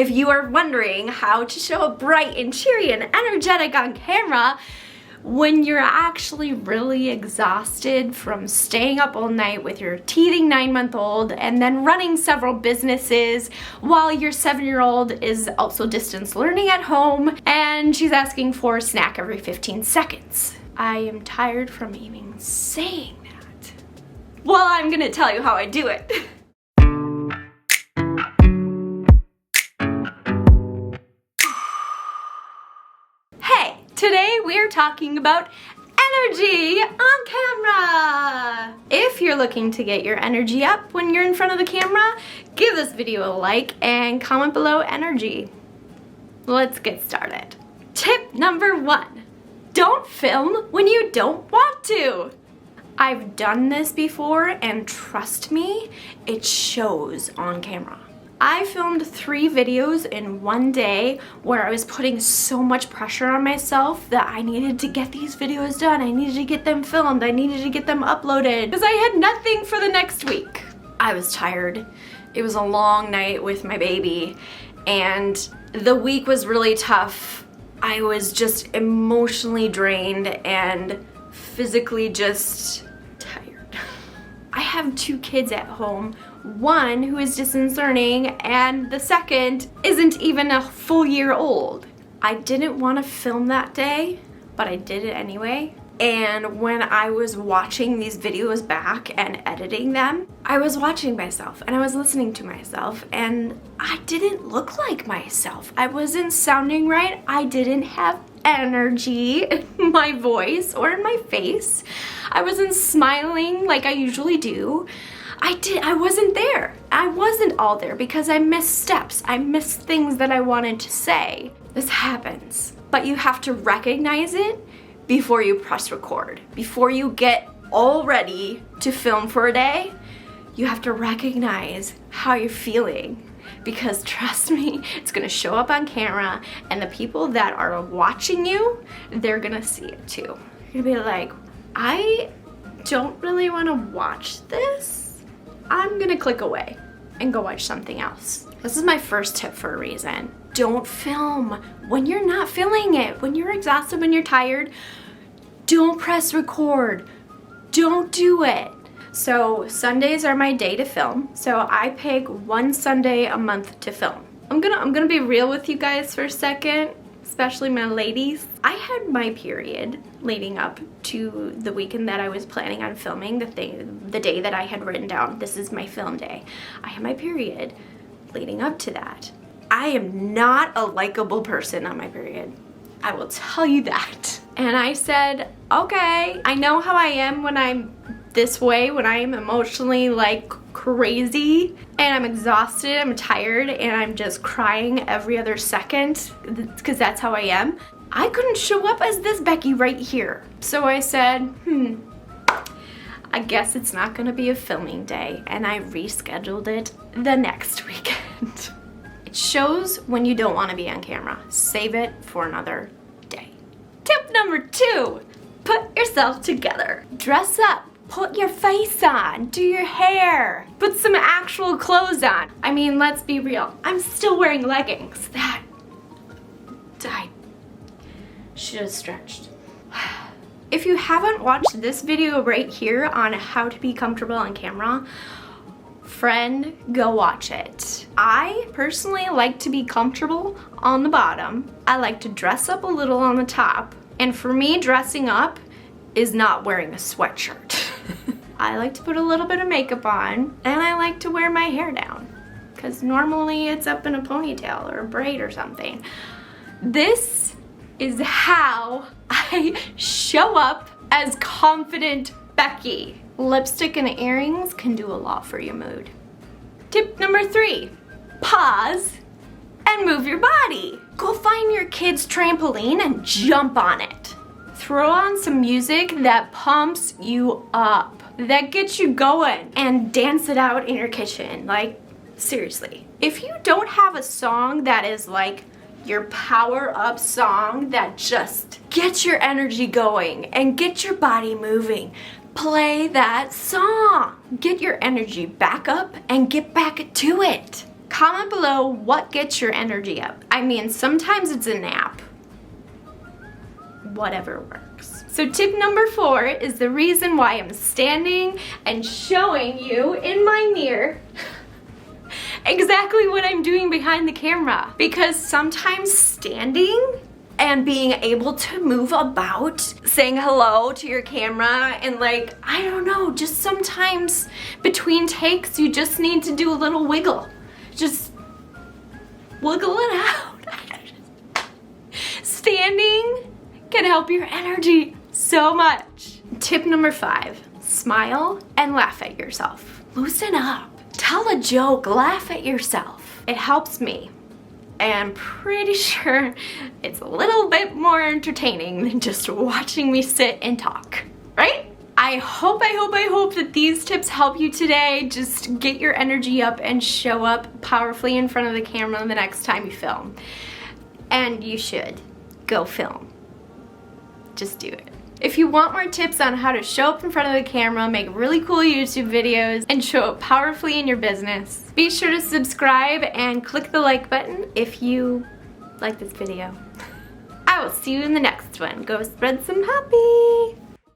If you are wondering how to show up bright and cheery and energetic on camera when you're actually really exhausted from staying up all night with your teething 9-month-old and then running several businesses while your 7-year-old is also distance learning at home and she's asking for a snack every 15 seconds. I am tired from even saying that. Well, I'm gonna tell you how I do it. Today we are talking about energy on camera. If you're looking to get your energy up when you're in front of the camera, give this video a like and comment below energy. Let's get started. Tip number 1, don't film when you don't want to. I've done this before and trust me, it shows on camera. I filmed 3 videos in one day where I was putting so much pressure on myself that I needed to get these videos done. I needed to get them filmed. I needed to get them uploaded because I had nothing for the next week. I was tired. It was a long night with my baby and the week was really tough. I was just emotionally drained and physically just tired. I have 2 kids at home. One who is distance learning and the second isn't even a full year old. I didn't want to film that day, but I did it anyway. And when I was watching these videos back and editing them, I was watching myself and I was listening to myself and I didn't look like myself. I wasn't sounding right. I didn't have energy in my voice or in my face. I wasn't smiling like I usually do. I wasn't there. I wasn't all there because I missed steps. I missed things that I wanted to say. This happens, but you have to recognize it before you press record. Before you get all ready to film for a day, you have to recognize how you're feeling because trust me, it's gonna show up on camera and the people that are watching you, they're gonna see it too. You're gonna be like, I don't really wanna watch this. I'm gonna click away and go watch something else. This is my first tip for a reason. Don't film when you're not feeling it. When you're exhausted, when you're tired, don't press record. Don't do it. So Sundays are my day to film. So I pick one Sunday a month to film. I'm gonna be real with you guys for a second, especially my ladies. I had my period leading up to the weekend that I was planning on filming the day that I had written down, this is my film day. I had my period leading up to that. I am not a likable person on my period. I will tell you that. And I said, okay, I know how I am when I'm this way, when I am emotionally like crazy and I'm exhausted, I'm tired, and I'm just crying every other second because that's how I am. I couldn't show up as this Becky right here. So I said, I guess it's not gonna be a filming day, and I rescheduled it the next weekend. It shows when you don't wanna be on camera. Save it for another day. Tip number 2, put yourself together. Dress up. Put your face on, do your hair, put some actual clothes on. I mean, let's be real. I'm still wearing leggings that I should have stretched. If you haven't watched this video right here on how to be comfortable on camera, friend, go watch it. I personally like to be comfortable on the bottom. I like to dress up a little on the top. And for me, dressing up is not wearing a sweatshirt. I like to put a little bit of makeup on and I like to wear my hair down because normally it's up in a ponytail or a braid or something. This is how I show up as confident Becky. Lipstick and earrings can do a lot for your mood. Tip number 3, pause and move your body. Go find your kid's trampoline and jump on it. Throw on some music that pumps you up, that gets you going, and dance it out in your kitchen. Like, seriously. If you don't have a song that is like your power up song that just gets your energy going and get your body moving, play that song. Get your energy back up and get back to it. Comment below what gets your energy up. I mean, sometimes it's a nap. Whatever works. So tip number 4 is the reason why I'm standing and showing you in my mirror exactly what I'm doing behind the camera. Because sometimes standing and being able to move about, saying hello to your camera, and like, I don't know, just sometimes between takes you just need to do a little wiggle. Just wiggle it out. Standing can help your energy so much. Tip number 5, smile and laugh at yourself. Loosen up. Tell a joke, laugh at yourself. It helps me. And I'm pretty sure it's a little bit more entertaining than just watching me sit and talk, right? I hope that these tips help you today. Just get your energy up and show up powerfully in front of the camera the next time you film. And you should go film. Just do it. If you want more tips on how to show up in front of the camera, make really cool YouTube videos, and show up powerfully in your business, be sure to subscribe and click the like button if you like this video. I will see you in the next one. Go spread some happy!